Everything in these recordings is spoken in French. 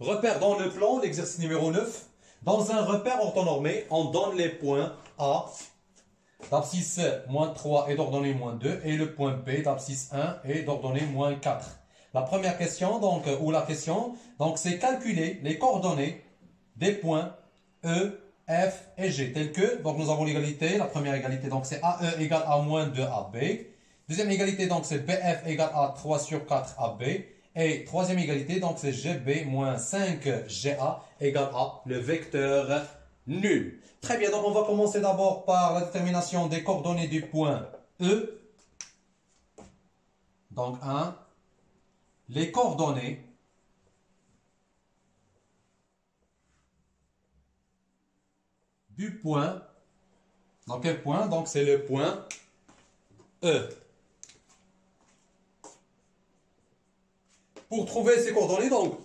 Repère dans le plan, l'exercice numéro 9. Dans un repère orthonormé, on donne les points A, l'abscisse moins 3 est d'ordonnée moins 2, et le point B, l'abscisse 1 est d'ordonnée moins 4. La première question, c'est calculer les coordonnées des points E, F et G, tels que, donc nous avons l'égalité, la première égalité, donc c'est AE égale à moins 2 AB. Deuxième égalité, donc c'est BF égale à 3 sur 4 AB. Et troisième égalité, donc c'est GB moins 5GA égale à le vecteur nul. Très bien, donc on va commencer d'abord par la détermination des coordonnées du point E. Donc 1, les coordonnées du point, dans quel point? Donc c'est le point E. Pour trouver ces coordonnées, donc,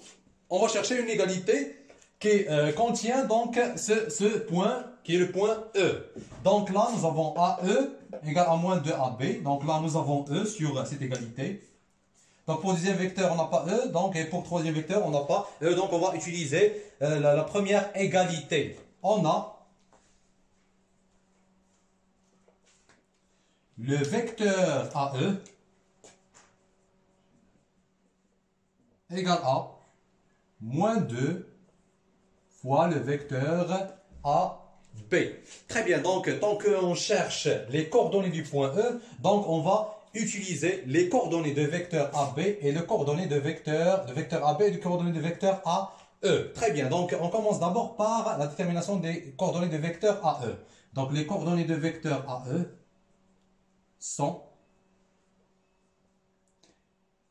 on va chercher une égalité qui contient donc ce point qui est le point E. Donc là, nous avons AE égale à moins 2AB. Donc là, nous avons E sur cette égalité. Donc pour le deuxième vecteur, on n'a pas E. Donc, et pour le troisième vecteur, on n'a pas E. Donc on va utiliser la première égalité. On a le vecteur AE égale à moins 2 fois le vecteur AB. Très bien, donc tant qu'on cherche les coordonnées du point E, donc on va utiliser les coordonnées de vecteur AB et les coordonnées de vecteur AB et les coordonnées de vecteur AE. Très bien, donc on commence d'abord par la détermination des coordonnées de vecteur AE. Donc les coordonnées de vecteur AE sont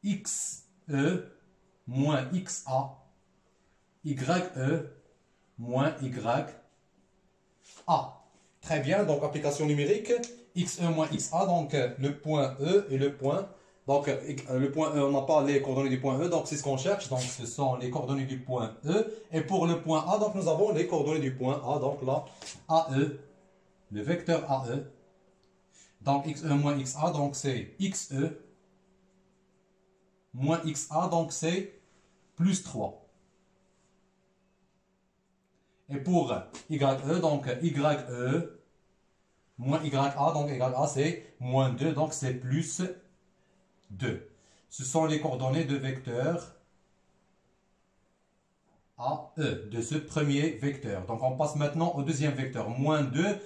XE moins XA, YE moins YA. Très bien, donc application numérique, XE moins XA, donc le point E et le point. Donc le point E, on n'a pas les coordonnées du point E, donc c'est ce qu'on cherche. Donc ce sont les coordonnées du point E. Et pour le point A, donc nous avons les coordonnées du point A, donc là, AE, le vecteur AE. Donc XE moins XA, donc c'est XE moins XA, donc c'est plus 3. Et pour YE, donc YE moins YA, donc égal à c'est moins 2, donc c'est plus 2. Ce sont les coordonnées de vecteur AE, de ce premier vecteur. Donc on passe maintenant au deuxième vecteur, moins 2,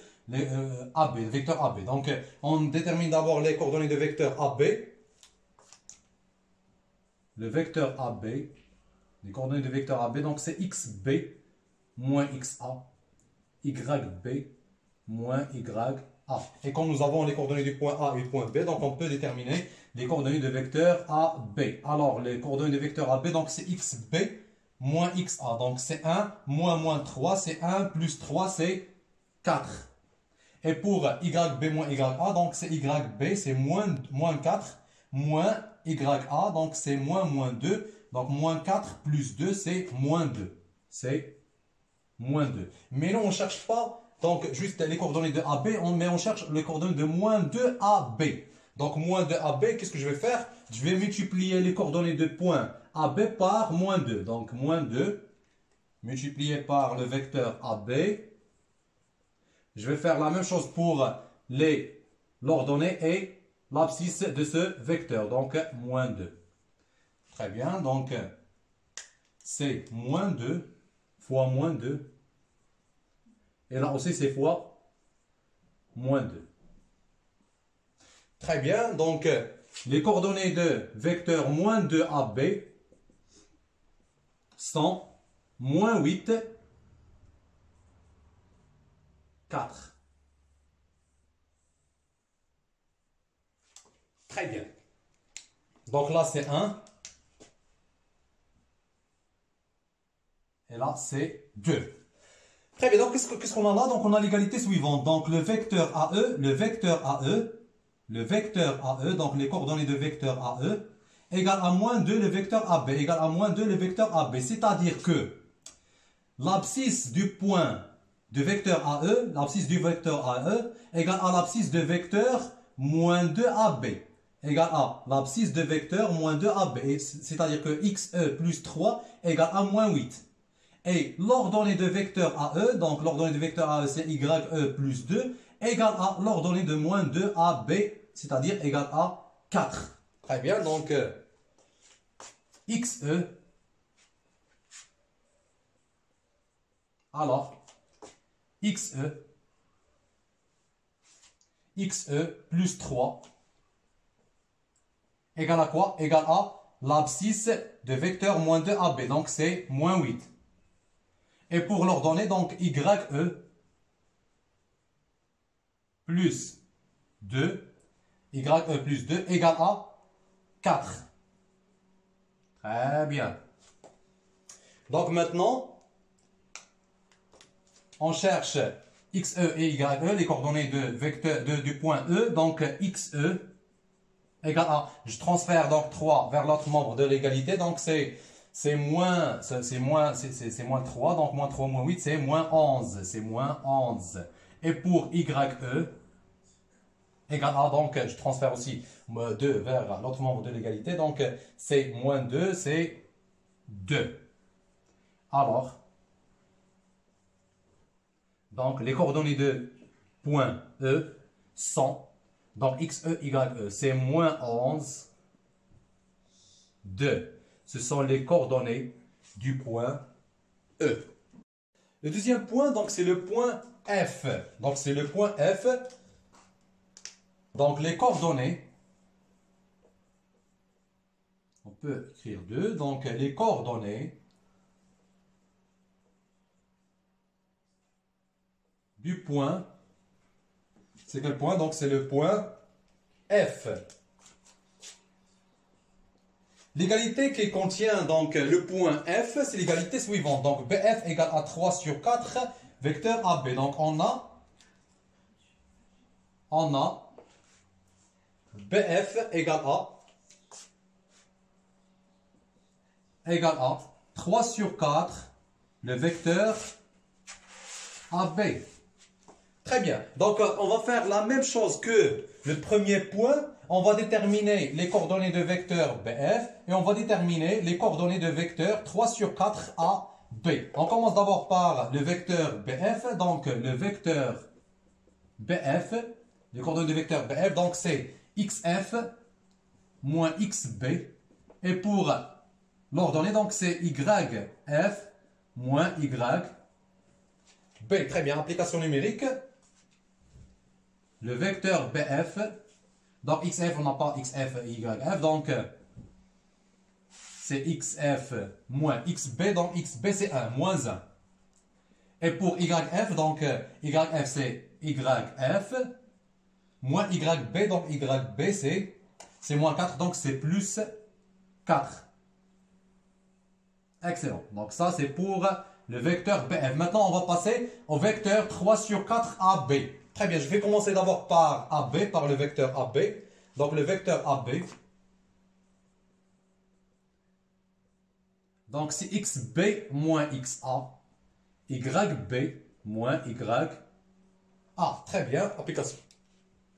AB, le vecteur AB. Donc on détermine d'abord les coordonnées de vecteur AB. Le vecteur AB, les coordonnées de vecteur AB, donc c'est XB moins XA, YB moins YA. Et quand nous avons les coordonnées du point A et du point B, donc on peut déterminer les coordonnées de vecteur AB. Alors, les coordonnées de vecteur AB, donc c'est XB moins XA. Donc c'est 1 moins 3, c'est 1 plus 3, c'est 4. Et pour YB moins YA, donc c'est YB, c'est moins 4 moins YA, donc c'est moins 2. Donc moins 4 plus 2, c'est moins 2. C'est moins 2. Mais là, on ne cherche pas donc juste les coordonnées de AB, mais on cherche les coordonnées de moins 2 AB. Donc moins 2 AB, qu'est-ce que je vais faire? Je vais multiplier les coordonnées de point AB par moins 2. Donc moins 2 multiplié par le vecteur AB. Je vais faire la même chose pour l'ordonnée et l'abscisse de ce vecteur. Donc moins 2. Très bien, donc c'est moins 2 fois moins 2. Et là aussi c'est fois moins 2. Très bien, donc les coordonnées de vecteur moins 2AB sont moins 8, 4. Très bien. Donc là c'est 1. Et là, c'est 2. Très bien, donc qu'est-ce qu'on en a? Donc on a l'égalité suivante. Donc le vecteur AE, donc les coordonnées de vecteur AE, égale à moins 2 le vecteur AB, égale à moins 2 le vecteur AB. C'est-à-dire que l'abscisse du point de vecteur AE, l'abscisse du vecteur AE, égale à l'abscisse de vecteur moins 2 AB. égale à l'abscisse de vecteur moins 2AB. C'est-à-dire que XE plus 3 égale à moins 8. Et l'ordonnée de vecteur AE, donc l'ordonnée de vecteur AE c'est YE plus 2, égale à l'ordonnée de moins 2AB, c'est-à-dire égale à 4. Très bien, donc XE, alors XE plus 3 égale à quoi? Égale à l'abscisse de vecteur moins 2AB, donc c'est moins 8. Et pour l'ordonnée, donc YE plus 2, YE plus 2 égale à 4. Très bien. Donc maintenant, on cherche XE et YE, les coordonnées de vecteur, du point E. Donc XE égale à, je transfère donc 3 vers l'autre membre de l'égalité. Donc c'est moins 3. Donc moins 3 moins 8, c'est moins 11. C'est moins 11. Et pour YE égale à, donc je transfère aussi 2 vers l'autre membre de l'égalité. Donc c'est moins 2, c'est 2. Alors, donc les coordonnées de point E sont, donc XE, YE, c'est moins 11, 2. Ce sont les coordonnées du point E. Le deuxième point, donc c'est le point F. Donc c'est le point F. Donc les coordonnées, on peut écrire 2, donc les coordonnées du point, c'est quel point? Donc c'est le point F. L'égalité qui contient donc le point F, c'est l'égalité suivante. Donc BF égale à 3 sur 4, vecteur AB. Donc on a BF égale à 3 sur 4, le vecteur AB. Très bien. Donc, on va faire la même chose que le premier point. On va déterminer les coordonnées de vecteur BF et on va déterminer les coordonnées de vecteur 3 sur 4 AB. On commence d'abord par le vecteur BF. Donc, le vecteur BF, les coordonnées de vecteur BF, donc c'est XF moins XB. Et pour l'ordonnée, donc c'est YF moins YB. Très bien, application numérique. Le vecteur BF, donc XF, on n'a pas XF et YF, donc c'est XF moins XB, donc XB c'est 1, moins 1. Et pour YF, donc YF c'est YF, moins YB, donc YB c'est moins 4, donc c'est plus 4. Excellent. Donc ça c'est pour le vecteur BF. Maintenant on va passer au vecteur 3 sur 4 AB. Très bien, je vais commencer d'abord par AB, par le vecteur AB. Donc le vecteur AB, donc c'est XB moins XA, YB moins YA. Très bien, application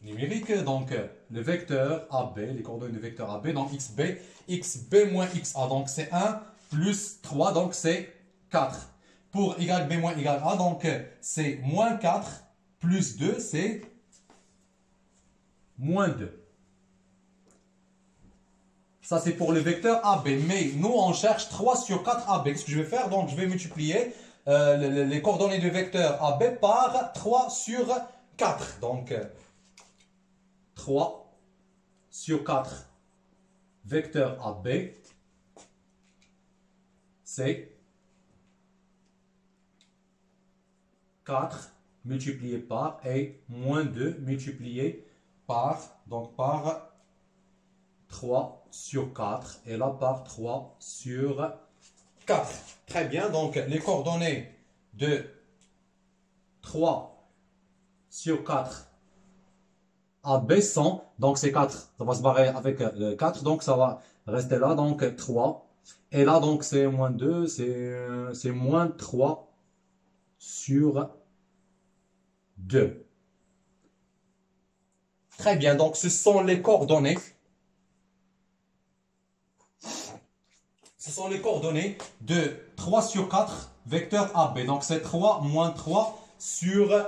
numérique. Donc le vecteur AB, les coordonnées du vecteur AB, donc XB moins XA. Donc c'est 1 plus 3, donc c'est 4. Pour YB moins YA, donc c'est moins 4. Plus 2, c'est moins 2. Ça, c'est pour le vecteur AB. Mais nous, on cherche 3 sur 4 AB. Qu'est-ce que je vais faire? Donc, je vais multiplier les coordonnées du vecteur AB par 3 sur 4. Donc, 3 sur 4 vecteur AB, c'est 4 multiplié par et moins 2 multiplié par, donc par 3 sur 4 et là par 3 sur 4. Très bien, donc les coordonnées de 3 sur 4 AB sont, donc c'est 4, ça va se barrer avec 4, donc ça va rester là, donc 3. Et là, donc c'est moins 2, c'est moins 3 sur 2. Très bien, donc ce sont les coordonnées ce sont les coordonnées de 3 sur 4 vecteur AB. Donc c'est 3 moins 3 sur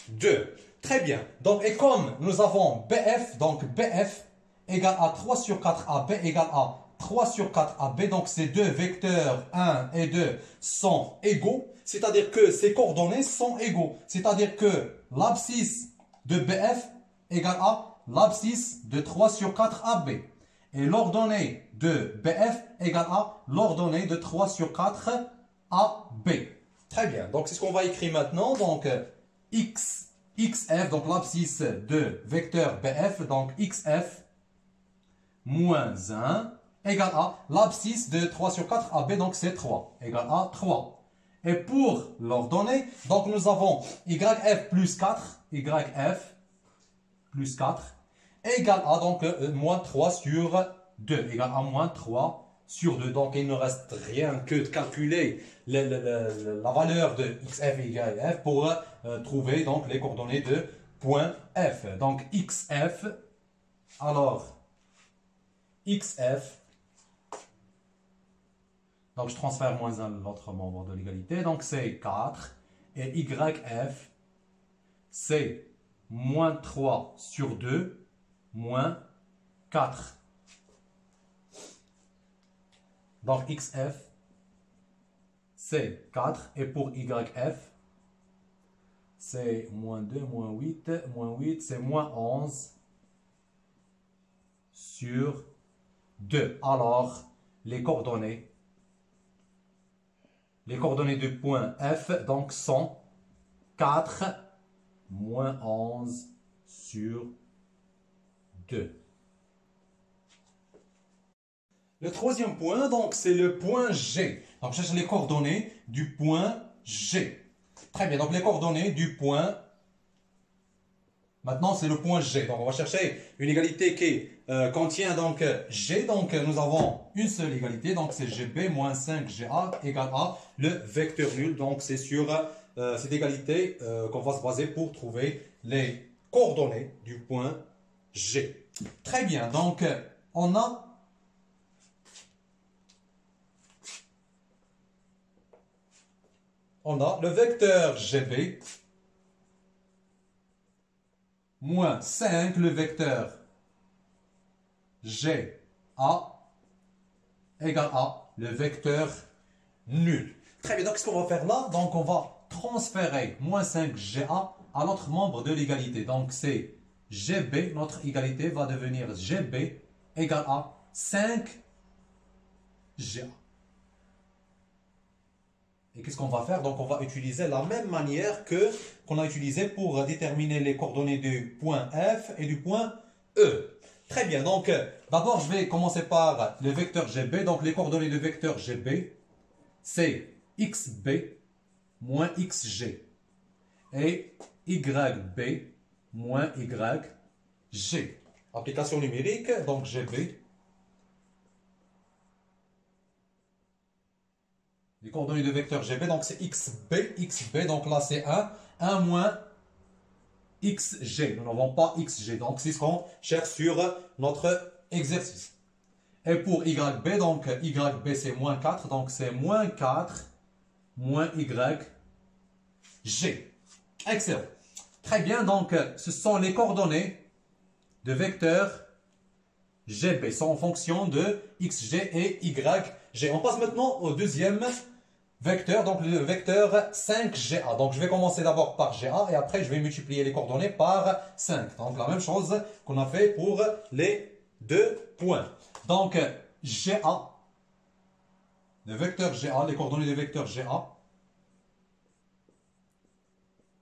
2. Très bien. Donc, et comme nous avons BF, donc BF égale à 3 sur 4 AB égale à 3 sur 4 AB. Donc ces deux vecteurs 1 et 2 sont égaux. C'est-à-dire que ces coordonnées sont égaux. C'est-à-dire que l'abscisse de BF égale à l'abscisse de 3 sur 4 AB. Et l'ordonnée de BF égale à l'ordonnée de 3 sur 4 AB. Très bien. Donc, c'est ce qu'on va écrire maintenant. Donc, XF, donc l'abscisse de vecteur BF, donc XF moins 1 égale à l'abscisse de 3 sur 4 AB, donc c'est 3, égale à 3. Et pour l'ordonnée, donc nous avons YF plus 4, YF plus 4, égale à donc moins 3 sur 2, égale à moins 3 sur 2. Donc il ne reste rien que de calculer la valeur de XF et YF pour trouver donc les coordonnées de point F. Donc XF, alors XF, donc je transfère moins 1 l'autre membre de l'égalité, donc c'est 4, et YF, c'est moins 3 sur 2, moins 4. Donc XF, c'est 4, et pour YF, c'est moins 2, moins 8, c'est moins 11 sur 2. Alors, les coordonnées du point F donc sont 4 moins 11 sur 2. Le troisième point, donc, c'est le point G. Donc, je cherche les coordonnées du point G. Très bien, donc les coordonnées du point... Maintenant, c'est le point G. Donc, on va chercher une égalité qui contient donc G. Donc, nous avons une seule égalité. Donc, c'est GB moins 5GA égale à le vecteur nul. Donc, c'est sur cette égalité qu'on va se baser pour trouver les coordonnées du point G. Très bien. Donc, on a le vecteur GB moins 5, le vecteur GA égale à le vecteur nul. Très bien, donc qu'est-ce qu'on va faire là? Donc on va transférer moins 5GA à l'autre membre de l'égalité. Donc c'est GB, notre égalité va devenir GB égale à 5GA. Et qu'est-ce qu'on va faire? Donc, on va utiliser la même manière qu'on a utilisé pour déterminer les coordonnées du point F et du point E. Très bien. Donc, d'abord, je vais commencer par le vecteur GB. Donc, les coordonnées du vecteur GB, c'est XB moins XG. Et YB moins YG. Application numérique, donc GB. Les coordonnées de vecteur GB, donc c'est XB, donc là c'est 1 moins XG. Nous n'avons pas XG, donc c'est ce qu'on cherche sur notre exercice. Et pour YB, donc YB c'est moins 4, donc c'est moins 4 moins YG. Excellent. Très bien, donc ce sont les coordonnées de vecteur GB, sont en fonction de XG et YG. On passe maintenant au deuxième vecteur, donc le vecteur 5GA. Donc je vais commencer d'abord par GA et après je vais multiplier les coordonnées par 5. Donc la même chose qu'on a fait pour les deux points. Donc GA, le vecteur GA, les coordonnées du vecteur GA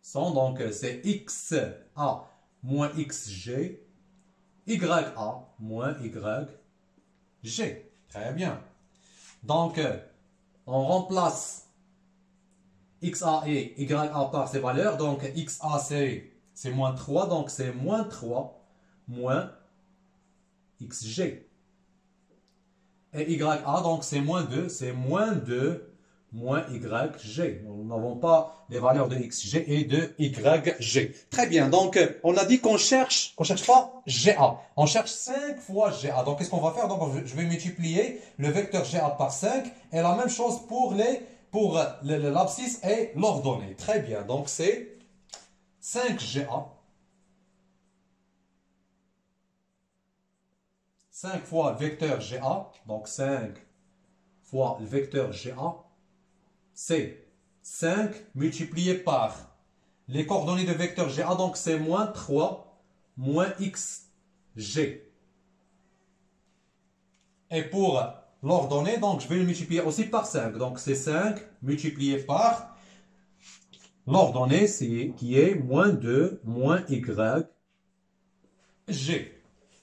sont donc c'est XA moins XG, YA moins YG. Très bien. Donc, on remplace XA et YA par ces valeurs. Donc, XA, c'est moins 3. Donc, c'est moins 3 moins XG. Et YA, donc, c'est moins 2. C'est moins 2 moins YG. Nous n'avons pas les valeurs de XG et de YG. Très bien, donc on a dit qu'on cherche pas GA. On cherche 5 fois GA. Donc qu'est-ce qu'on va faire? Donc je vais multiplier le vecteur GA par 5 et la même chose pour l'abscisse et l'ordonnée. Très bien, donc c'est 5GA. 5 fois le vecteur GA, donc 5 fois le vecteur GA, c'est 5 multiplié par les coordonnées de vecteur GA, donc c'est moins 3 moins XG. Et pour l'ordonnée, donc je vais le multiplier aussi par 5. Donc c'est 5 multiplié par l'ordonnée qui est moins 2 moins YG.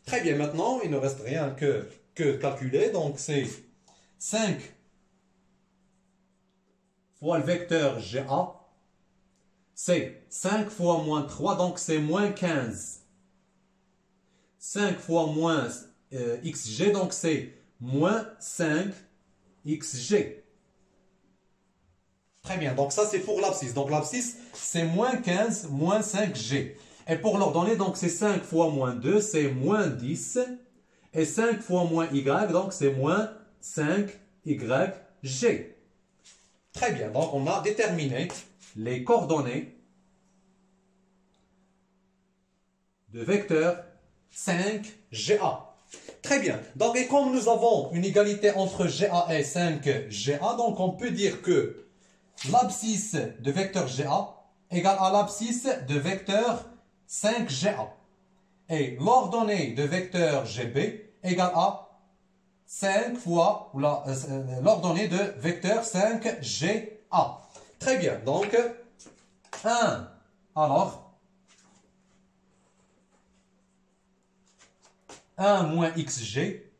Très bien, maintenant il ne reste rien que calculer. Donc c'est 5 fois le vecteur GA, c'est 5 fois moins 3, donc c'est moins 15. 5 fois moins XG, donc c'est moins 5 XG. Très bien, donc ça c'est pour l'abscisse. Donc l'abscisse c'est moins 15 moins 5G. Et pour l'ordonnée, donc c'est 5 fois moins 2, c'est moins 10. Et 5 fois moins Y, donc c'est moins 5YG. Très bien, donc on a déterminé les coordonnées de vecteur 5GA. Très bien, donc et comme nous avons une égalité entre GA et 5GA, donc on peut dire que l'abscisse de vecteur GA égale à l'abscisse de vecteur 5GA. Et l'ordonnée de vecteur GB égale à 5 fois l'ordonnée de vecteur 5GA. Très bien, donc 1. Alors, 1 moins XG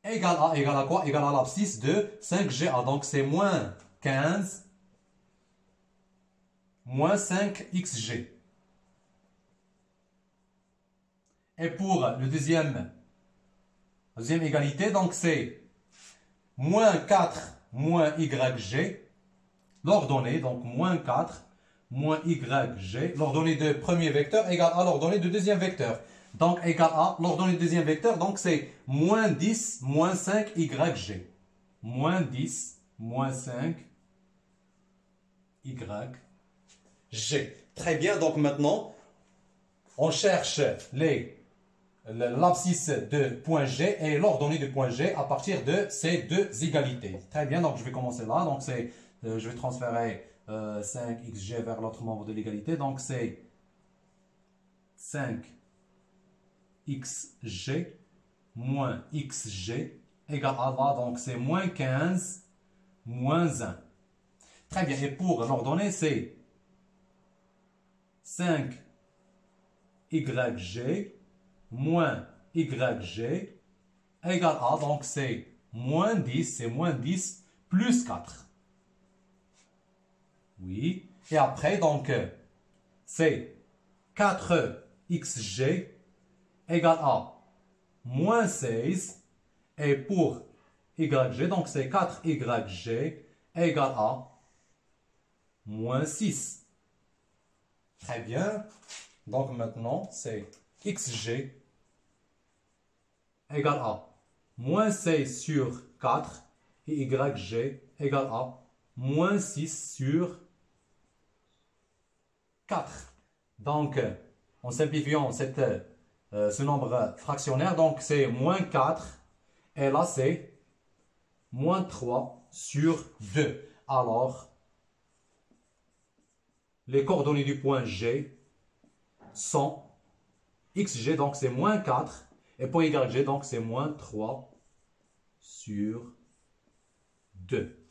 égale à quoi? Égale à l'abscisse de 5GA. Donc c'est moins 15 moins 5XG. Et pour la deuxième égalité, donc c'est moins 4 moins YG, l'ordonnée, donc moins 4 moins YG, l'ordonnée de premier vecteur égale à l'ordonnée de deuxième vecteur. Donc égale à l'ordonnée de deuxième vecteur, donc c'est moins 10 moins 5 YG. Moins 10 moins 5 YG. Très bien, donc maintenant, on cherche l'abscisse de point G et l'ordonnée de point G à partir de ces deux égalités. Très bien, donc je vais commencer là. Donc je vais transférer 5xg vers l'autre membre de l'égalité. Donc c'est 5xg moins xg égale à là. Donc c'est moins 15 moins 1. Très bien, et pour l'ordonnée, c'est 5YG moins YG égale à, donc c'est moins 10 plus 4. Oui, et après, donc, c'est 4XG égale à moins 16, et pour YG, donc c'est 4YG égale à moins 6. Très bien. Donc maintenant, c'est XG égale à moins 16 sur 4 et YG égale à moins 6 sur 4. Donc, en simplifiant ce nombre fractionnaire, donc c'est moins 4 et là c'est moins 3 sur 2. Alors, les coordonnées du point G sont XG, donc c'est moins 4, et pour YG, donc c'est moins 3 sur 2.